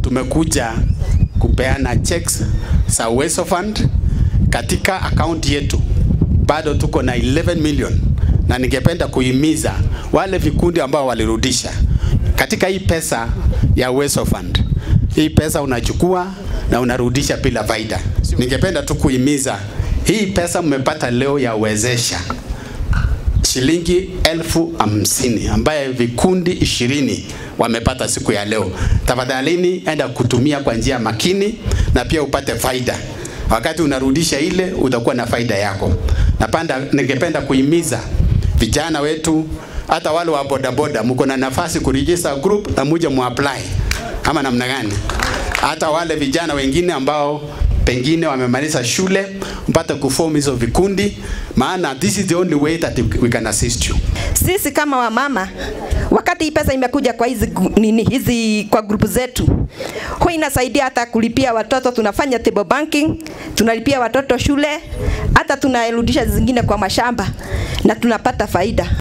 tumekuja kupeana checks za Uwezo Fund katika account yetu. Bado tuko na 11 million, na ningependa kuhimiza wale vikundi ambao walirudisha katika hii pesa ya Uwezo Fund. Hii pesa unachukua na unarudisha bila faida. Ningependa tu kuhimiza hii pesa mmepata leo ya Wezesha shilingi 50,000 ambaye vikundi 20 wamepata siku ya leo. Tafadhalini enda kutumia kwa njia makini na pia upate faida. Wakati unarudisha ile utakuwa na faida yako. Ningependa kuhimiza vijana wetu, hata wale wa bodaboda, mko na nafasi kuregister group na muje muapply. Ama namna gani? Hata wale vijana wengine ambao pengine wamemaliza shule mpate kuform hizo vikundi, maana this is the only way that we can assist you. Sisi kama wamama, wakati hii pesa imekuja kwa hizi kwa grupu zetu, huwa inasaidia hata kulipia watoto. Tunafanya table banking, tunalipia watoto shule, hata tunarudisha zingine kwa mashamba na tunapata faida.